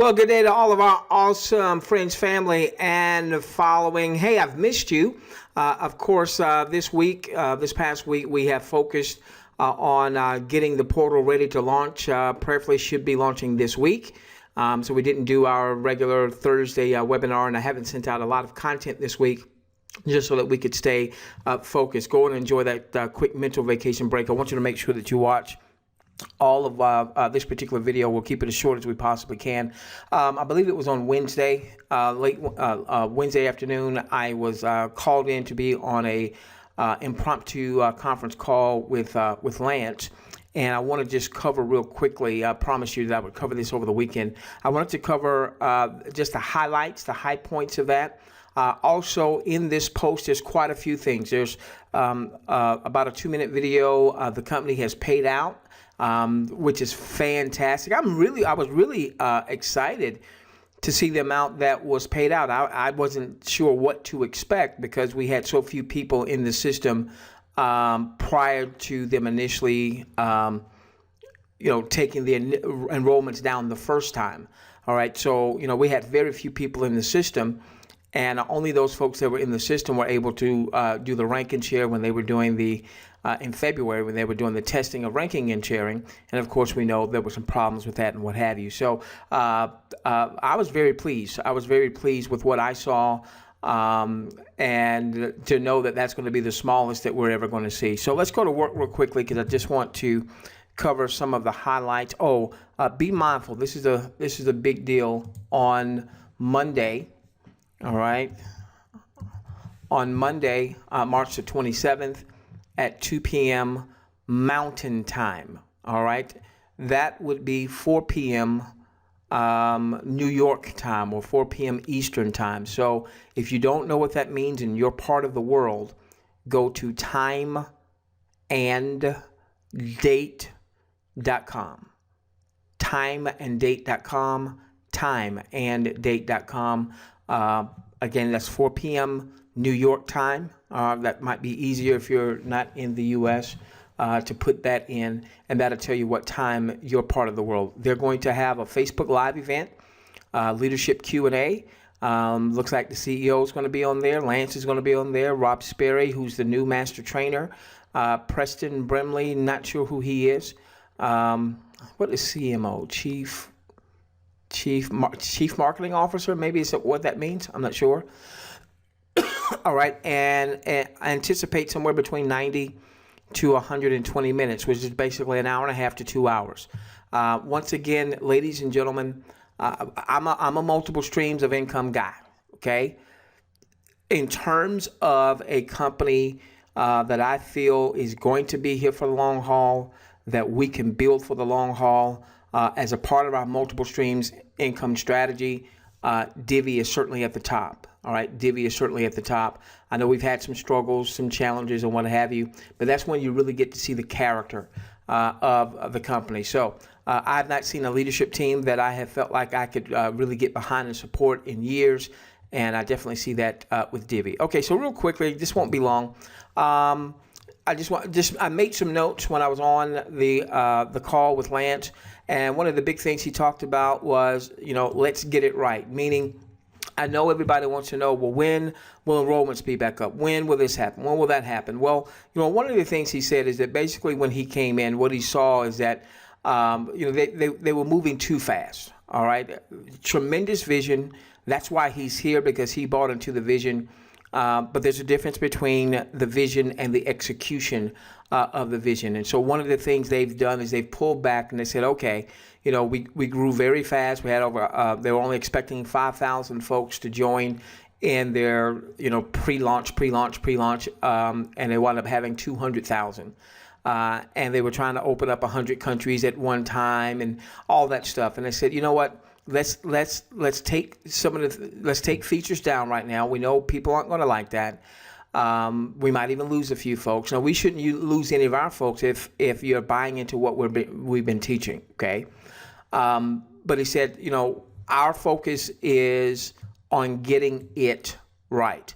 Well, good day to all of our awesome friends, family, and following. Hey, I've missed you. Of course, this past week, we have focused on getting the portal ready to launch. Prayerfully should be launching this week. So we didn't do our regular Thursday webinar, and I haven't sent out a lot of content this week just so that we could stay focused. Go and enjoy that quick mental vacation break. I want you to make sure that you watch all of this particular video. We'll keep it as short as we possibly can. I believe it was on Wednesday, late Wednesday afternoon. I was called in to be on a impromptu conference call with Lance. And I want to just cover real quickly. I promised you that I would cover this over the weekend. I wanted to cover just the highlights, the high points of that. Also, in this post, there's quite a few things. There's about a 2-minute video. The company has paid out, which is fantastic. I was really excited to see the amount that was paid out. I wasn't sure what to expect because we had so few people in the system prior to them initially, taking the enrollments down the first time. All right, so we had very few people in the system. And only those folks that were in the system were able to do the rank and share when they were doing in February, when they were doing the testing of ranking and sharing. And of course, we know there were some problems with that and what have you. So I was very pleased. I was very pleased with what I saw, and to know that that's going to be the smallest that we're ever going to see. So let's go to work real quickly because I just want to cover some of the highlights. Be mindful. This is a big deal on Monday. All right. On Monday, March the 27th at 2 p.m. Mountain Time. All right. That would be 4 p.m. New York time or 4 p.m. Eastern time. So if you don't know what that means in your part of the world, go to timeanddate.com. Timeanddate.com. Timeanddate.com. Again, that's 4 p.m. New York time. That might be easier if you're not in the U.S. To put that in, and that'll tell you what time your part of the world. They're going to have a Facebook Live event, leadership Q&A. Looks like the CEO is going to be on there. Lance is going to be on there. Rob Sperry, who's the new master trainer. Preston Brimley, not sure who he is. What is CMO? Chief Marketing Officer, maybe is what that means. I'm not sure. All right, and I anticipate somewhere between 90 to 120 minutes, which is basically an hour and a half to 2 hours. Once again, ladies and gentlemen, I'm a multiple streams of income guy. Okay, in terms of a company that I feel is going to be here for the long haul, that we can build for the long haul. As a part of our multiple streams income strategy, Divvee is certainly at the top. All right, Divvee is certainly at the top. I know we've had some struggles, some challenges, and what have you, but that's when you really get to see the character of the company. So I've not seen a leadership team that I have felt like I could really get behind and support in years, and I definitely see that with Divvee. Okay, so real quickly, this won't be long. I made some notes when I was on the call with Lance, and one of the big things he talked about was, let's get it right. Meaning, I know everybody wants to know, well, when will enrollments be back up? When will this happen? When will that happen? Well, one of the things he said is that basically when he came in, what he saw is that they were moving too fast. All right, tremendous vision. That's why he's here, because he bought into the vision. But there's a difference between the vision and the execution of the vision. And so one of the things they've done is they've pulled back and they said, okay, we grew very fast. We had they were only expecting 5,000 folks to join in their, pre-launch, and they wound up having 200,000. And they were trying to open up 100 countries at one time and all that stuff. And they said, you know what? Let's take let's take features down right now. We know people aren't going to like that. We might even lose a few folks. Now, we shouldn't lose any of our folks if you're buying into what we've been teaching. Okay, but he said, our focus is on getting it right.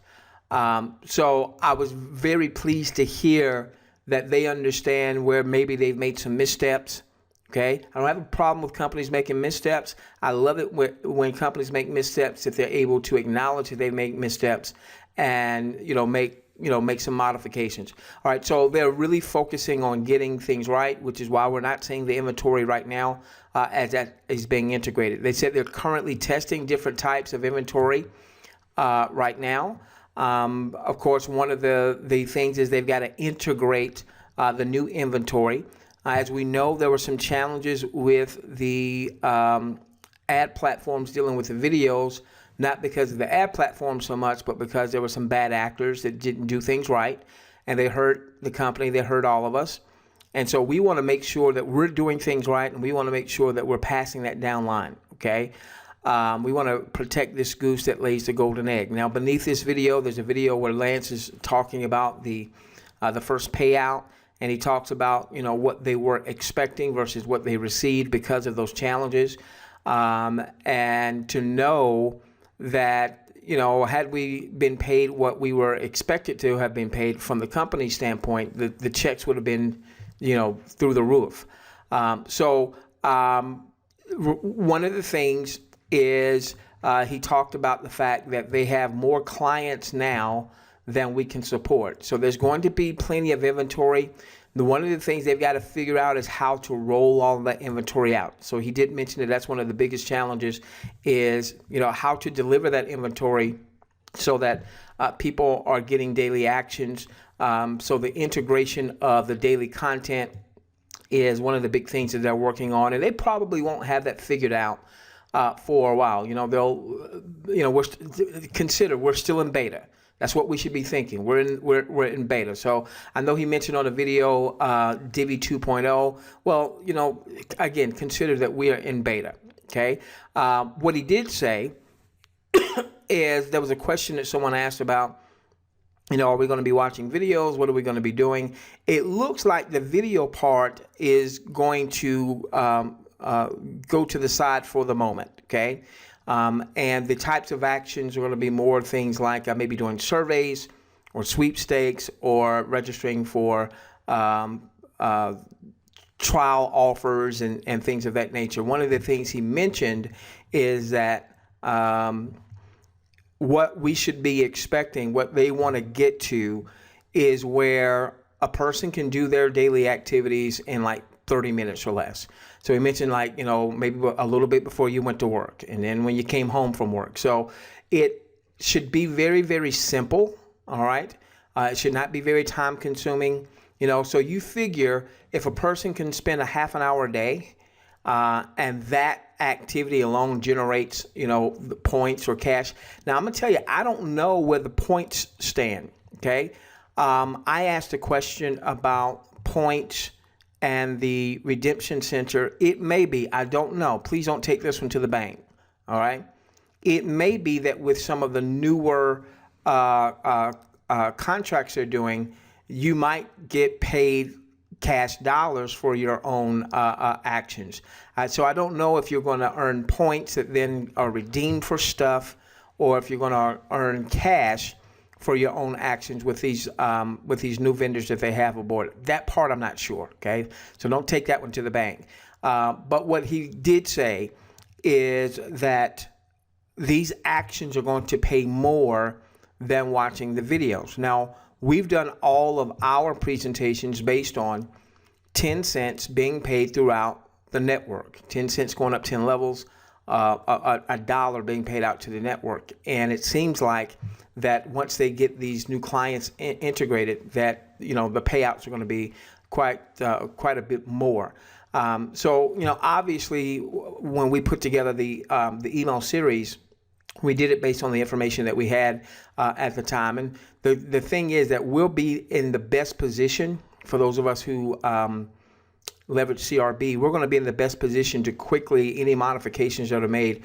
So I was very pleased to hear that they understand where maybe they've made some missteps Okay, I don't have a problem with companies making missteps. I love it when companies make missteps, if they're able to acknowledge that they make missteps and make some modifications. All right, so they're really focusing on getting things right, which is why we're not seeing the inventory right now as that is being integrated. They said they're currently testing different types of inventory right now. Of course, one of the things is they've got to integrate the new inventory. As we know, there were some challenges with the ad platforms dealing with the videos, not because of the ad platform so much, but because there were some bad actors that didn't do things right, and they hurt the company, they hurt all of us. And so we want to make sure that we're doing things right, and we want to make sure that we're passing that down line, okay? We want to protect this goose that lays the golden egg. Now, beneath this video, there's a video where Lance is talking about the first payout. And he talks about, what they were expecting versus what they received because of those challenges. And to know that, had we been paid what we were expected to have been paid from the company standpoint, the checks would have been, through the roof. One of the things is he talked about the fact that they have more clients now than we can support. So there's going to be plenty of inventory. One of the things they've got to figure out is how to roll all that inventory out. So he did mention that that's one of the biggest challenges is, how to deliver that inventory so that people are getting daily actions. So the integration of the daily content is one of the big things that they're working on, and they probably won't have that figured out for a while. We're still in beta. That's what we should be thinking. We're in beta. So I know he mentioned on the video Divvee.Social. Well, again, consider that we are in beta. Okay. What he did say is there was a question that someone asked about, are we going to be watching videos? What are we going to be doing? It looks like the video part is going to go to the side for the moment. Okay. And the types of actions are going to be more things like maybe doing surveys or sweepstakes or registering for trial offers and things of that nature. One of the things he mentioned is that what we should be expecting, what they want to get to, is where a person can do their daily activities in like 30 minutes or less. So he mentioned maybe a little bit before you went to work and then when you came home from work. So it should be very, very simple. All right. It should not be very time consuming. So you figure if a person can spend a half an hour a day and that activity alone generates, the points or cash. Now I'm going to tell you, I don't know where the points stand. Okay. I asked a question about points and the redemption center. It may be, I don't know. Please don't take this one to the bank. All right. It may be that with some of the newer contracts they're doing, you might get paid cash dollars for your own actions. So I don't know if you're going to earn points that then are redeemed for stuff, or if you're going to earn cash for your own actions with these new vendors that they have aboard. That part I'm not sure. Okay, so don't take that one to the bank. But what he did say is that these actions are going to pay more than watching the videos. Now, we've done all of our presentations based on 10 cents being paid throughout the network. 10 cents going up 10 levels, a dollar being paid out to the network. And it seems like that once they get these new clients integrated, that the payouts are going to be quite a bit more. Obviously, when we put together the email series, we did it based on the information that we had at the time. And the thing is that we'll be in the best position for those of us who leverage CRB. We're going to be in the best position to quickly, any modifications that are made,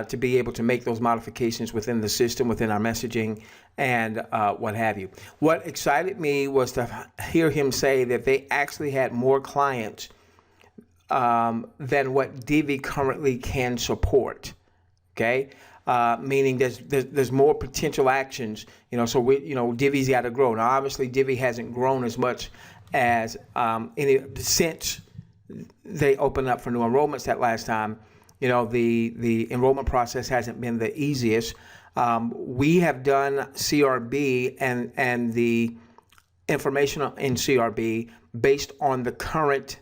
to be able to make those modifications within the system, within our messaging, and what have you. What excited me was to hear him say that they actually had more clients than what Divvee currently can support. Okay. Meaning there's more potential actions, so Divvy's got to grow. Now, obviously, Divvee hasn't grown as much as since they opened up for new enrollments that last time. You know, the enrollment process hasn't been the easiest. We have done CRB and the information in CRB based on the current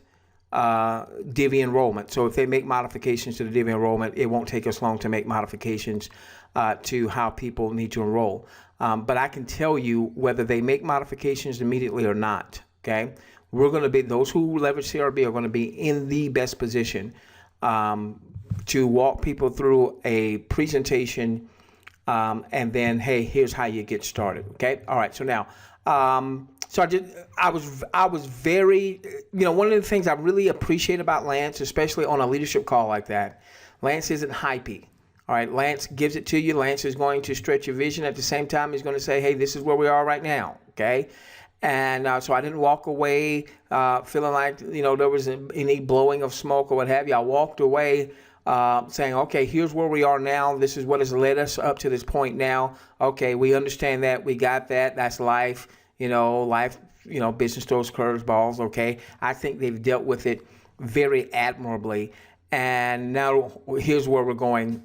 Divvee enrollment. So if they make modifications to the Divvee enrollment, it won't take us long to make modifications to how people need to enroll. But I can tell you whether they make modifications immediately or not. Okay, we're going to be, those who leverage CRB are going to be in the best position to walk people through a presentation, and then, hey, here's how you get started. Okay, all right. So now, so I was very, you know, one of the things I really appreciate about Lance, especially on a leadership call like that, Lance isn't hypey. All right, Lance gives it to you. Lance is going to stretch your vision. At the same time, he's going to say, hey, this is where we are right now. Okay. And so I didn't walk away feeling like, you know, there was any blowing of smoke or what have you. I walked away saying, okay, here's where we are now. This is what has led us up to this point now. Okay, we understand that. We got that. That's life. You know, business throws curves, balls. Okay. I think they've dealt with it very admirably. And now here's where we're going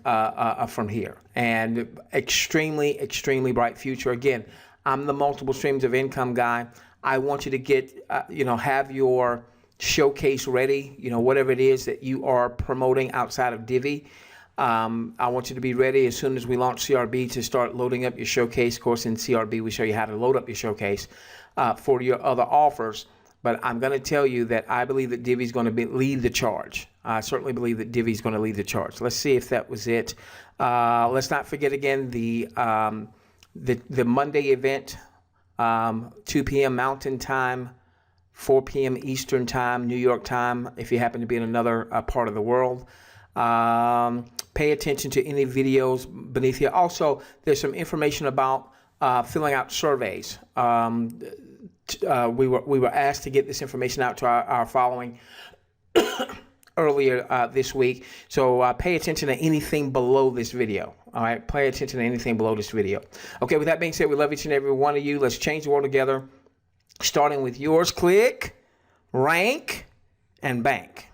from here. And extremely, extremely bright future. Again, I'm the multiple streams of income guy. I want you to get, have your showcase ready, you know, whatever it is that you are promoting outside of Divvee. I want you to be ready as soon as we launch CRB to start loading up your showcase. Of course, in CRB, we show you how to load up your showcase for your other offers. But I'm going to tell you that I believe that Divvee is going to lead the charge. I certainly believe that Divvee is going to lead the charge. Let's see if that was it. Let's not forget again the Monday event, 2 p.m. Mountain Time, 4 p.m. Eastern Time, New York time, if you happen to be in another part of the world. Pay attention to any videos beneath here. Also, there's some information about filling out surveys. We were asked to get this information out to our following earlier this week. So pay attention to anything below this video. All right, pay attention to anything below this video. Okay, with that being said, we love each and every one of you. Let's change the world together, starting with yours. Click, rank, and bank.